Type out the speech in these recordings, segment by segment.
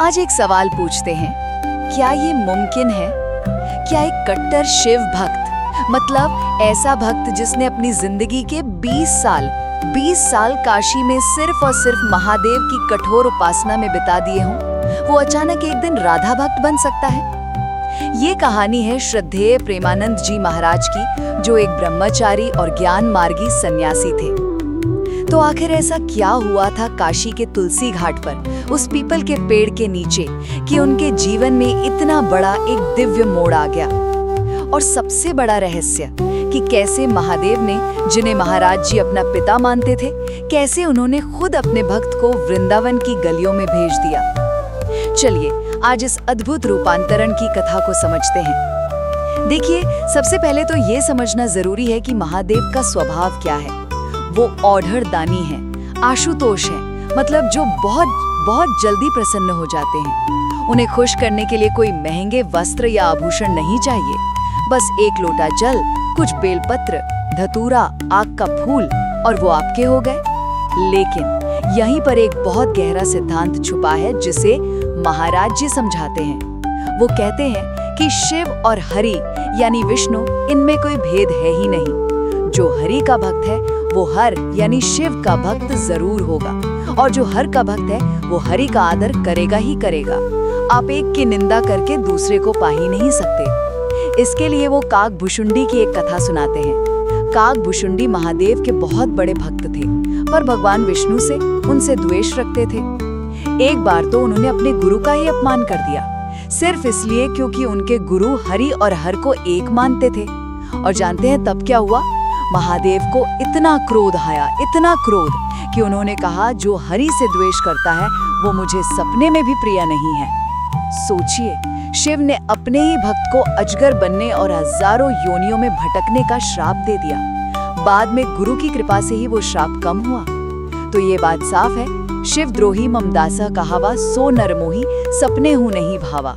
आज एक सवाल पूछते हैं, क्या ये मुमकिन है? क्या एक कट्टर शिव भक्त, मतलब ऐसा भक्त जिसने अपनी जिंदगी के 20 साल काशी में सिर्फ और सिर्फ महादेव की कठोर उपासना में बिता दिए हों, वो अचानक एक दिन राधा भक्त बन सकता है? ये कहानी है श्रद्धेय प्रेमानंद जी महाराज की, जो एक ब्रह्मचारी और ज्ञान मार्गी सन्यासी थे। तो आखिर ऐसा क्या हुआ था काशी के तुलसी घाट पर, उस पीपल के पेड़ के नीचे, कि उनके जीवन में इतना बड़ा एक दिव्य मोड़ आ गया? और सबसे बड़ा रहस्य कि कैसे महादेव ने, जिन्हें महाराज जी अपना पिता मानते थे, कैसे उन्होंने खुद अपने भक्त को वृंदावन की गलियों में भेज दिया। चलिए आज इस अद्भुत रूपांतरण की कथा को समझते हैं। देखिए, सबसे पहले तो ये समझना जरूरी है कि महादेव का स्वभाव क्या है। वो औढ़ड़ दानी है, आशुतोष है, मतलब जो बहुत जल्दी प्रसन्न हो जाते हैं। उन्हें खुश करने के लिए कोई महंगे वस्त्र या आभूषण नहीं चाहिए, बस एक लोटा जल, कुछ बेलपत्र, धतूरा, आग का फूल और वो आपके हो गए। लेकिन यहीं पर एक बहुत गहरा सिद्धांत छुपा है, जिसे महाराज जी समझाते हैं। वो कहते हैं कि शिव और हरि यानी विष्णु, इनमें कोई भेद है ही नहीं। जो हरि का भक्त है वो हर यानी शिव का भक्त जरूर होगा, और जो हर का भक्त है वो हरि का आदर करेगा ही करेगा। आप एक की निंदा करके दूसरे को पा ही नहीं सकते। इसके लिए वो काकभुशुंडी की एक कथा सुनाते हैं। काकभुशुंडी महादेव के बहुत बड़े भक्त थे, पर भगवान विष्णु से उनसे द्वेष रखते थे। एक बार तो उन्होंने अपने गुरु का ही अपमान कर दिया, सिर्फ इसलिए क्योंकि उनके गुरु हरि और हर को एक मानते थे। और जानते हैं तब क्या हुआ? महादेव को इतना क्रोध आया, इतना क्रोध, कि उन्होंने कहा, जो हरि से द्वेष करता है वो मुझे सपने में भी प्रिय नहीं है। सोचिए, शिव ने अपने ही भक्त को अजगर बनने और हजारों योनियों में भटकने का श्राप दे दिया। बाद में गुरु की कृपा से ही वो श्राप कम हुआ। तो ये बात साफ है, शिव द्रोही ममदासा कहावा, सो नरमोही सपने हूं नहीं भावा।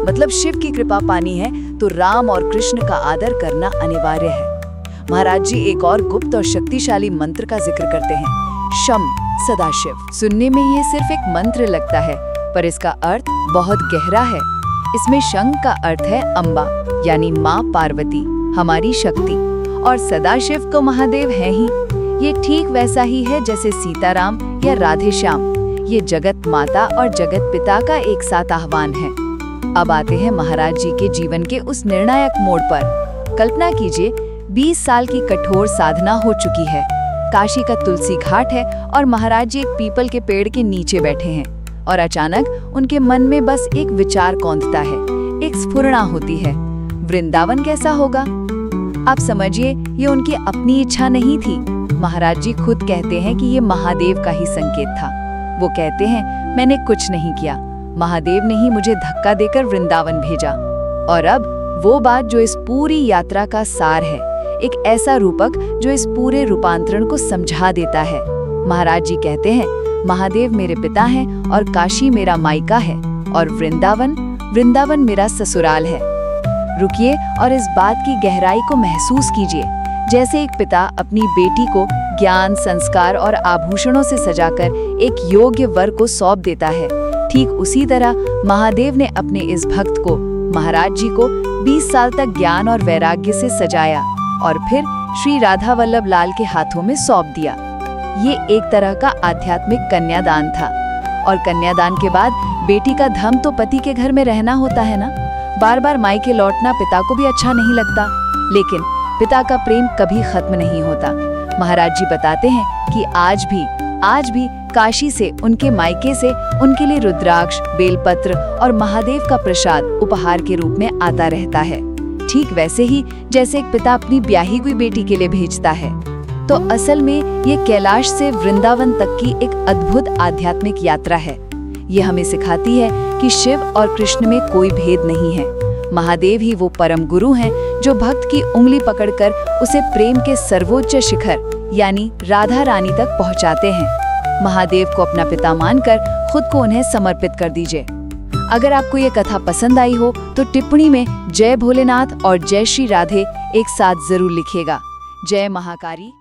मतलब शिव की कृपा पानी है तो राम और कृष्ण का आदर करना अनिवार्य है। महाराज जी एक और गुप्त और शक्तिशाली मंत्र का जिक्र करते हैं, शम सदाशिव। सुनने में ये सिर्फ एक मंत्र लगता है, पर इसका अर्थ बहुत गहरा है। इसमें शंख का अर्थ है अम्बा, यानी माँ पार्वती, हमारी शक्ति, और सदाशिव को महादेव है ही। ये ठीक वैसा ही है जैसे सीताराम या राधे श्याम। ये जगत माता और जगत पिता का एक साथ आह्वान है। अब आते हैं महाराज जी के जीवन के उस निर्णायक मोड़ पर। कल्पना कीजिए, 20 साल की कठोर साधना हो चुकी है, काशी का तुलसी घाट है और महाराज जी एक पीपल के पेड़ के नीचे बैठे हैं, और अचानक उनके मन में बस एक विचार कौंधता है, एक स्फुरणा होती है, वृंदावन कैसा होगा? आप समझिए, ये उनकी अपनी इच्छा नहीं थी। महाराज जी खुद कहते हैं कि ये महादेव का ही संकेत था। वो कहते हैं, मैंने कुछ नहीं किया, महादेव ने ही मुझे धक्का देकर वृंदावन भेजा। और अब वो बात जो इस पूरी यात्रा का सार है, एक ऐसा रूपक जो इस पूरे रूपांतरण को समझा देता है। महाराज जी कहते हैं, महादेव मेरे पिता हैं और काशी मेरा मायका है, और वृंदावन मेरा ससुराल है। रुकिए और इस बात की गहराई को महसूस कीजिए। जैसे एक पिता अपनी बेटी को ज्ञान, संस्कार और आभूषणों से सजाकर एक योग्य वर को सौंप देता है, ठीक उसी तरह महादेव ने अपने इस भक्त को, महाराज जी को, 20 साल तक ज्ञान और वैराग्य से सजाया और फिर श्री राधा वल्लभ लाल के हाथों में सौंप दिया। ये एक तरह का आध्यात्मिक कन्यादान था। और कन्यादान के बाद बेटी का धर्म तो पति के घर में रहना होता है ना। बार बार मायके लौटना पिता को भी अच्छा नहीं लगता, लेकिन पिता का प्रेम कभी खत्म नहीं होता। महाराज जी बताते हैं कि आज भी काशी से, उनके मायके से उनके लिए रुद्राक्ष, बेलपत्र और महादेव का प्रसाद उपहार के रूप में आता रहता है, ठीक वैसे ही जैसे एक पिता अपनी ब्याही हुई बेटी के लिए भेजता है। तो असल में ये कैलाश से वृंदावन तक की एक अद्भुत आध्यात्मिक यात्रा है। ये हमें सिखाती है कि शिव और कृष्ण में कोई भेद नहीं है। महादेव ही वो परम गुरु हैं जो भक्त की उंगली पकड़कर उसे प्रेम के सर्वोच्च शिखर यानी राधा रानी तक पहुंचाते हैं। महादेव को अपना पिता मानकर खुद को उन्हें समर्पित कर दीजिए। अगर आपको ये कथा पसंद आई हो तो टिप्पणी में जय भोलेनाथ और जय श्री राधे एक साथ जरूर लिखिएगा। जय महाकाली।